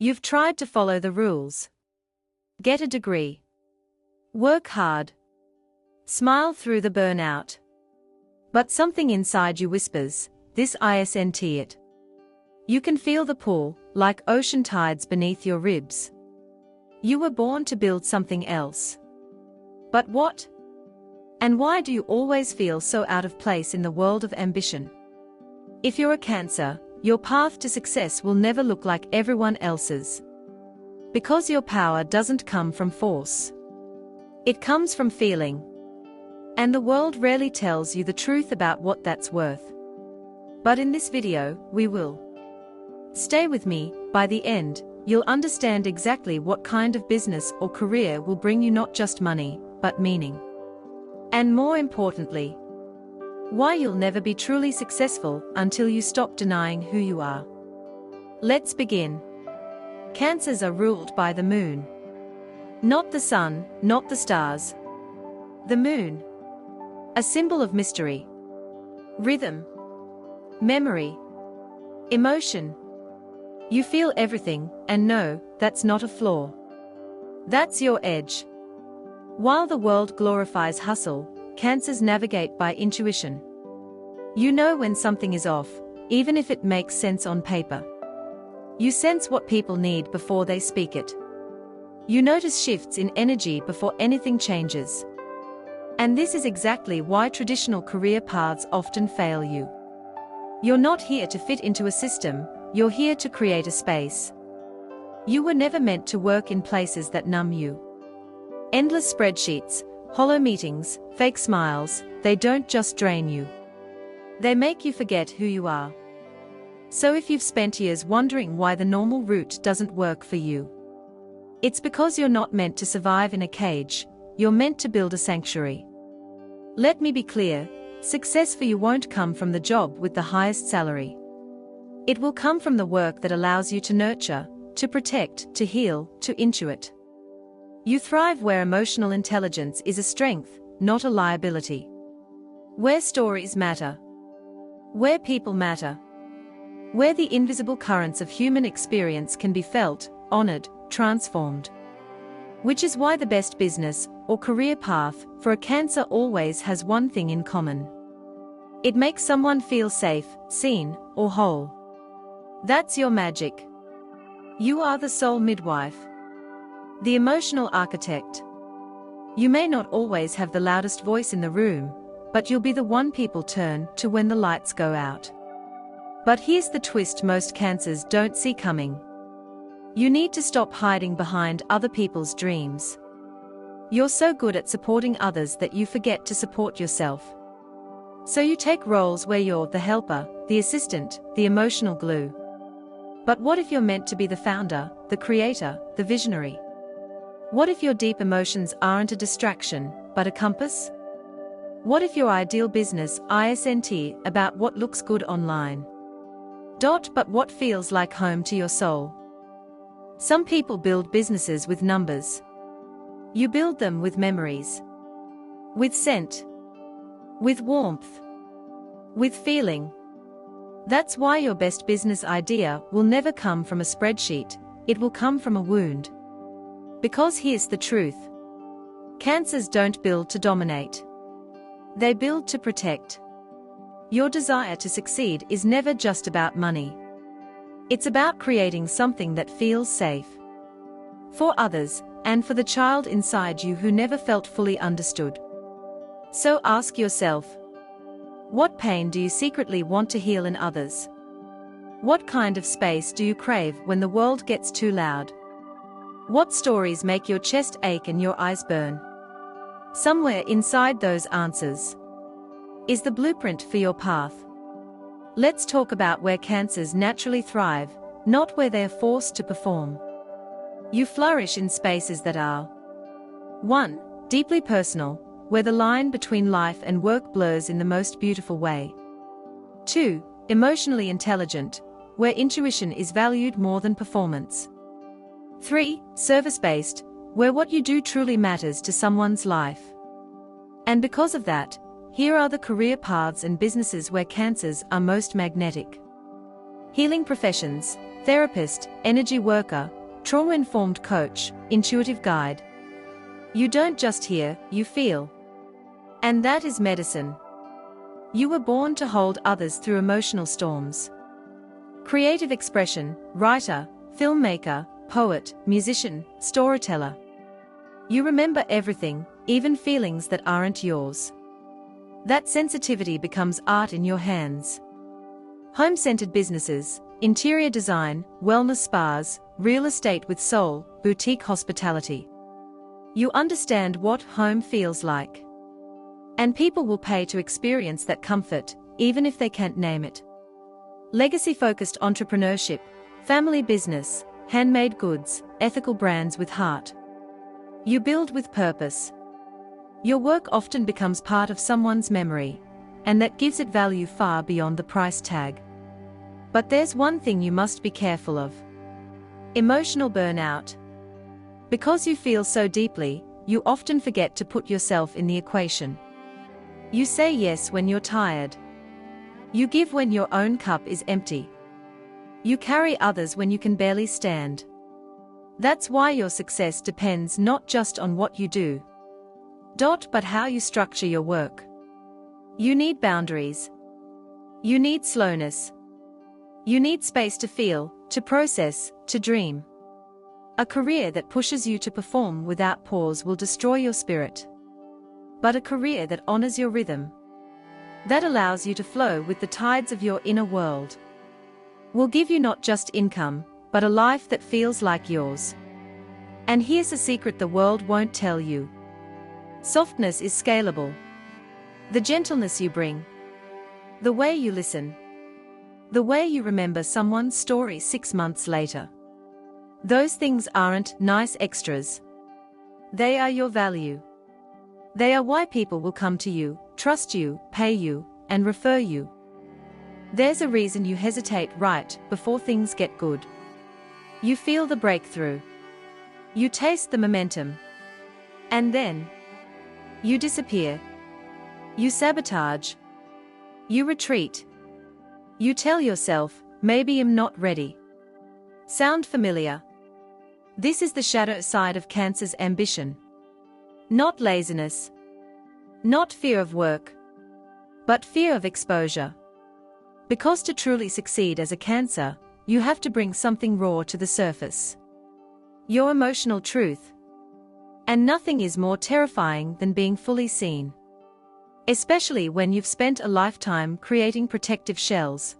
You've tried to follow the rules. Get a degree. Work hard. Smile through the burnout. But something inside you whispers, this isn't it. You can feel the pull, like ocean tides beneath your ribs. You were born to build something else. But what? And why do you always feel so out of place in the world of ambition? If you're a Cancer, your path to success will never look like everyone else's. Because your power doesn't come from force. It comes from feeling. And the world rarely tells you the truth about what that's worth. But in this video, we will. Stay with me. By the end, you'll understand exactly what kind of business or career will bring you not just money, but meaning. And more importantly, why you'll never be truly successful until you stop denying who you are. Let's begin. Cancers are ruled by the moon. Not the sun, not the stars. The moon. A symbol of mystery. Rhythm. Memory. Emotion. You feel everything, and no, that's not a flaw. That's your edge. While the world glorifies hustle, Cancers navigate by intuition. You know when something is off, even if it makes sense on paper. You sense what people need before they speak it. You notice shifts in energy before anything changes. And this is exactly why traditional career paths often fail you. You're not here to fit into a system, you're here to create a space. You were never meant to work in places that numb you. Endless spreadsheets, hollow meetings, fake smiles, they don't just drain you. They make you forget who you are. So if you've spent years wondering why the normal route doesn't work for you, it's because you're not meant to survive in a cage, you're meant to build a sanctuary. Let me be clear, success for you won't come from the job with the highest salary. It will come from the work that allows you to nurture, to protect, to heal, to intuit. You thrive where emotional intelligence is a strength, not a liability. Where stories matter. Where people matter. Where the invisible currents of human experience can be felt, honored, transformed. Which is why the best business or career path for a Cancer always has one thing in common. It makes someone feel safe, seen, or whole. That's your magic. You are the soul midwife. The emotional architect. You may not always have the loudest voice in the room, but you'll be the one people turn to when the lights go out. But here's the twist most Cancers don't see coming. You need to stop hiding behind other people's dreams. You're so good at supporting others that you forget to support yourself. So you take roles where you're the helper, the assistant, the emotional glue. But what if you're meant to be the founder, the creator, the visionary? What if your deep emotions aren't a distraction, but a compass? What if your ideal business isn't about what looks good online? But what feels like home to your soul? Some people build businesses with numbers. You build them with memories. With scent. With warmth. With feeling. That's why your best business idea will never come from a spreadsheet, it will come from a wound. Because here's the truth. Cancers don't build to dominate. They build to protect. Your desire to succeed is never just about money. It's about creating something that feels safe. For others, and for the child inside you who never felt fully understood. So ask yourself, what pain do you secretly want to heal in others? What kind of space do you crave when the world gets too loud? What stories make your chest ache and your eyes burn? Somewhere inside those answers is the blueprint for your path. Let's talk about where Cancers naturally thrive, not where they are forced to perform. You flourish in spaces that are 1. Deeply personal, where the line between life and work blurs in the most beautiful way. 2. Emotionally intelligent, where intuition is valued more than performance. 3. Service-based, where what you do truly matters to someone's life. And because of that, here are the career paths and businesses where Cancers are most magnetic. Healing professions, therapist, energy worker, trauma-informed coach, intuitive guide. You don't just hear, you feel. And that is medicine. You were born to hold others through emotional storms. Creative expression, writer, filmmaker, poet, musician, storyteller. You remember everything, even feelings that aren't yours. That sensitivity becomes art in your hands. Home-centered businesses, interior design, wellness spas, real estate with soul, boutique hospitality. You understand what home feels like. And people will pay to experience that comfort, even if they can't name it. Legacy-focused entrepreneurship, family business, handmade goods, ethical brands with heart. You build with purpose. Your work often becomes part of someone's memory, and that gives it value far beyond the price tag. But there's one thing you must be careful of. Emotional burnout. Because you feel so deeply, you often forget to put yourself in the equation. You say yes when you're tired. You give when your own cup is empty. You carry others when you can barely stand. That's why your success depends not just on what you do, but how you structure your work. You need boundaries. You need slowness. You need space to feel, to process, to dream. A career that pushes you to perform without pause will destroy your spirit. But a career that honors your rhythm, that allows you to flow with the tides of your inner world, will give you not just income, but a life that feels like yours. And here's a secret the world won't tell you. Softness is scalable. The gentleness you bring, the way you listen, the way you remember someone's story 6 months later. Those things aren't nice extras. They are your value. They are why people will come to you, trust you, pay you, and refer you. There's a reason you hesitate right before things get good. You feel the breakthrough. You taste the momentum. And then you disappear. You sabotage. You retreat. You tell yourself, maybe I'm not ready. Sound familiar? This is the shadow side of Cancer's ambition. Not laziness. Not fear of work. But fear of exposure. Because to truly succeed as a Cancer, you have to bring something raw to the surface. Your emotional truth. And nothing is more terrifying than being fully seen. Especially when you've spent a lifetime creating protective shells.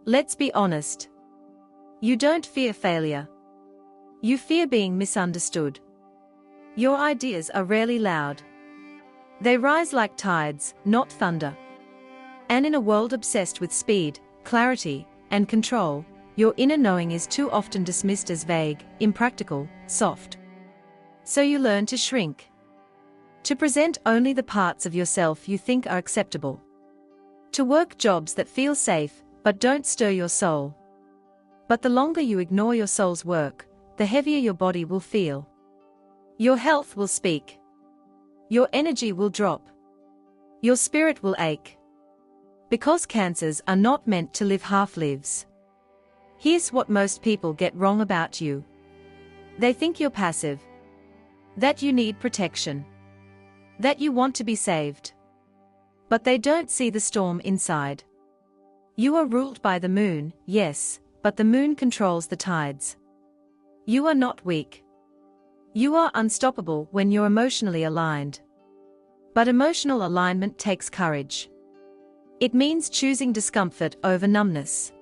Let's be honest. You don't fear failure. You fear being misunderstood. Your ideas are rarely loud. They rise like tides, not thunder. And in a world obsessed with speed, clarity, and control, your inner knowing is too often dismissed as vague, impractical, soft. So you learn to shrink. To present only the parts of yourself you think are acceptable. To work jobs that feel safe, but don't stir your soul. But the longer you ignore your soul's work, the heavier your body will feel. Your health will speak. Your energy will drop. Your spirit will ache. Because Cancers are not meant to live half lives. Here's what most people get wrong about you. They think you're passive. That you need protection. That you want to be saved. But they don't see the storm inside. You are ruled by the moon, yes, but the moon controls the tides. You are not weak. You are unstoppable when you're emotionally aligned. But emotional alignment takes courage. It means choosing discomfort over numbness.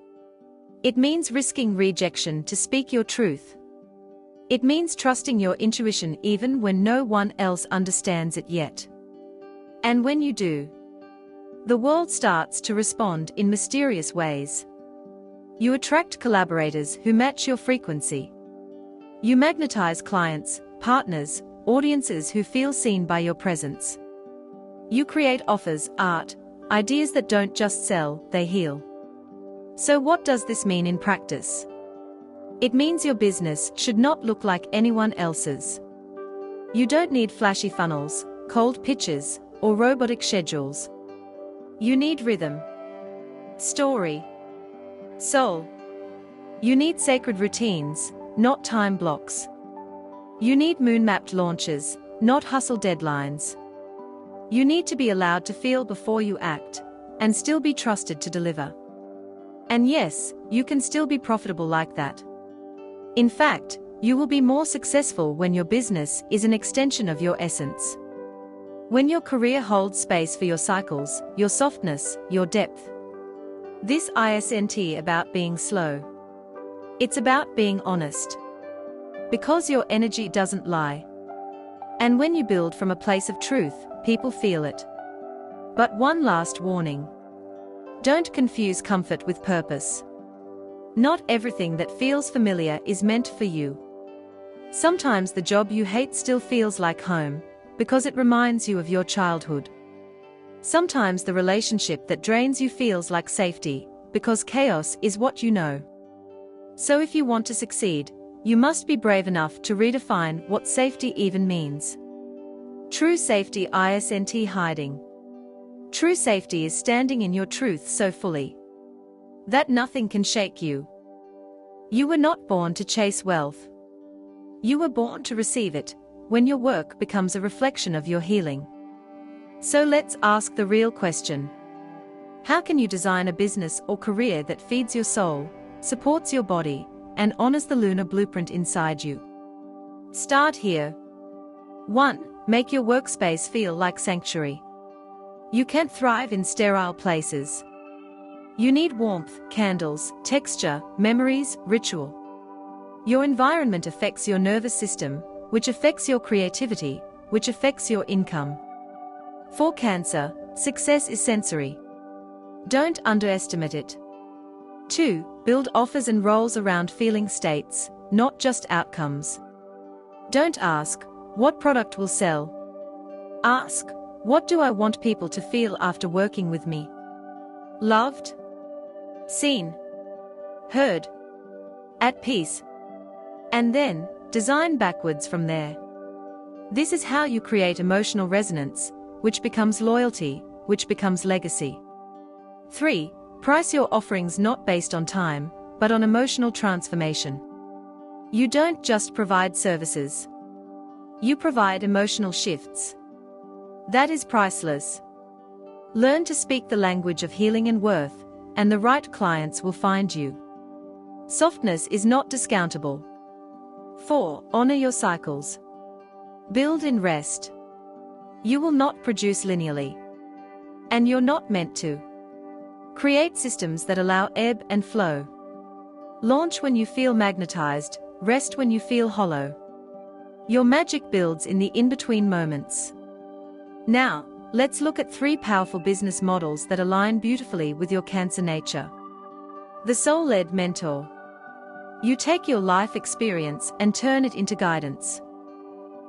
It means risking rejection to speak your truth. It means trusting your intuition even when no one else understands it yet. And when you do, the world starts to respond in mysterious ways. You attract collaborators who match your frequency. You magnetize clients, partners, audiences who feel seen by your presence. You create offers, art, ideas that don't just sell, they heal. So what does this mean in practice? It means your business should not look like anyone else's. You don't need flashy funnels, cold pitches, or robotic schedules. You need rhythm, story, soul, You need sacred routines, not time blocks. You need moon-mapped launches, not hustle deadlines. You need to be allowed to feel before you act, and still be trusted to deliver. And yes, you can still be profitable like that. In fact, you will be more successful when your business is an extension of your essence. When your career holds space for your cycles, your softness, your depth. This isn't about being slow. It's about being honest. Because your energy doesn't lie. And when you build from a place of truth, people feel it. But one last warning. Don't confuse comfort with purpose. Not everything that feels familiar is meant for you. Sometimes the job you hate still feels like home, because it reminds you of your childhood. Sometimes the relationship that drains you feels like safety, because chaos is what you know. So if you want to succeed, you must be brave enough to redefine what safety even means. True safety isn't hiding. True safety is standing in your truth so fully that nothing can shake you. You were not born to chase wealth. You were born to receive it, when your work becomes a reflection of your healing. So let's ask the real question. How can you design a business or career that feeds your soul, supports your body, and honors the lunar blueprint inside you? Start here. 1. Make your workspace feel like sanctuary. You can't thrive in sterile places. You need warmth, candles, texture, memories, ritual. Your environment affects your nervous system, which affects your creativity, which affects your income. For Cancer, success is sensory. Don't underestimate it. 2. Build offers and roles around feeling states, not just outcomes. Don't ask, what product will sell? Ask, what do I want people to feel after working with me? Loved? Seen? Heard? At peace? And then, design backwards from there. This is how you create emotional resonance, which becomes loyalty, which becomes legacy. 3. Price your offerings not based on time, but on emotional transformation. You don't just provide services. You provide emotional shifts. That is priceless. Learn to speak the language of healing and worth, and the right clients will find you. Softness is not discountable. 4. Honor your cycles. Build in rest. You will not produce linearly. And you're not meant to. Create systems that allow ebb and flow. Launch when you feel magnetized, rest when you feel hollow. Your magic builds in the in-between moments. Now, let's look at 3 powerful business models that align beautifully with your Cancer nature. The soul-led mentor. You take your life experience and turn it into guidance.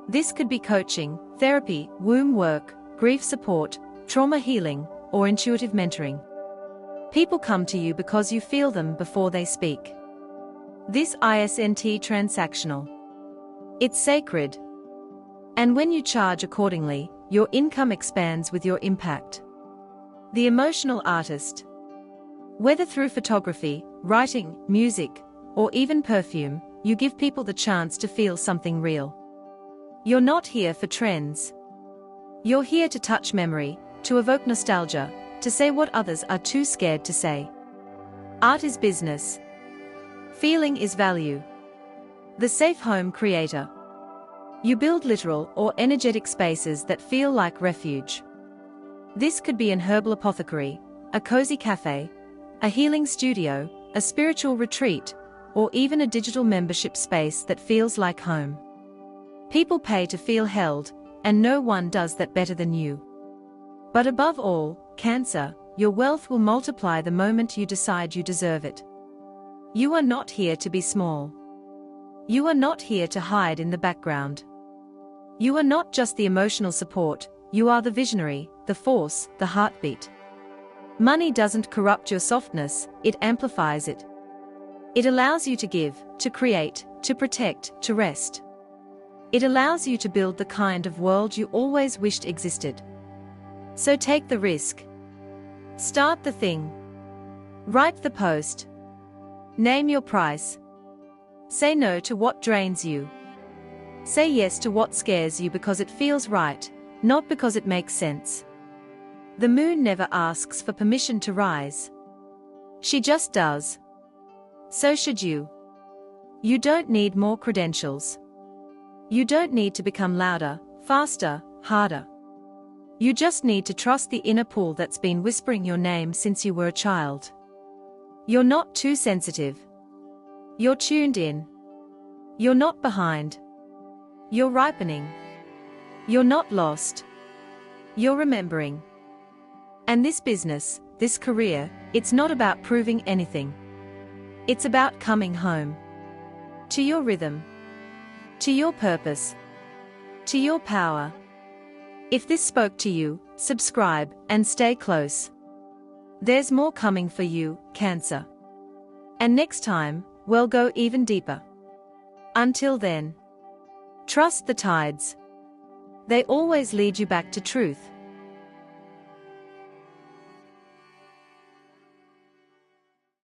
This could be coaching, therapy, womb work, grief support, trauma healing, or intuitive mentoring. People come to you because you feel them before they speak. This isn't transactional. It's sacred. And when you charge accordingly, your income expands with your impact. The emotional artist. Whether through photography, writing, music, or even perfume, you give people the chance to feel something real. You're not here for trends. You're here to touch memory, to evoke nostalgia, to say what others are too scared to say. Art is business. Feeling is value. The safe home creator. You build literal or energetic spaces that feel like refuge. This could be an herbal apothecary, a cozy cafe, a healing studio, a spiritual retreat, or even a digital membership space that feels like home. People pay to feel held, and no one does that better than you. But above all, Cancer, your wealth will multiply the moment you decide you deserve it. You are not here to be small. You are not here to hide in the background. You are not just the emotional support, you are the visionary, the force, the heartbeat. Money doesn't corrupt your softness, it amplifies it. It allows you to give, to create, to protect, to rest. It allows you to build the kind of world you always wished existed. So take the risk. Start the thing. Write the post. Name your price. Say no to what drains you. Say yes to what scares you because it feels right, not because it makes sense. The moon never asks for permission to rise. She just does. So should you. You don't need more credentials. You don't need to become louder, faster, harder. You just need to trust the inner pull that's been whispering your name since you were a child. You're not too sensitive. You're tuned in. You're not behind. You're ripening. You're not lost. You're remembering. And this business, this career, it's not about proving anything. It's about coming home. To your rhythm. To your purpose. To your power. If this spoke to you, subscribe and stay close. There's more coming for you, Cancer. And next time, we'll go even deeper. Until then, trust the tides. They always lead you back to truth.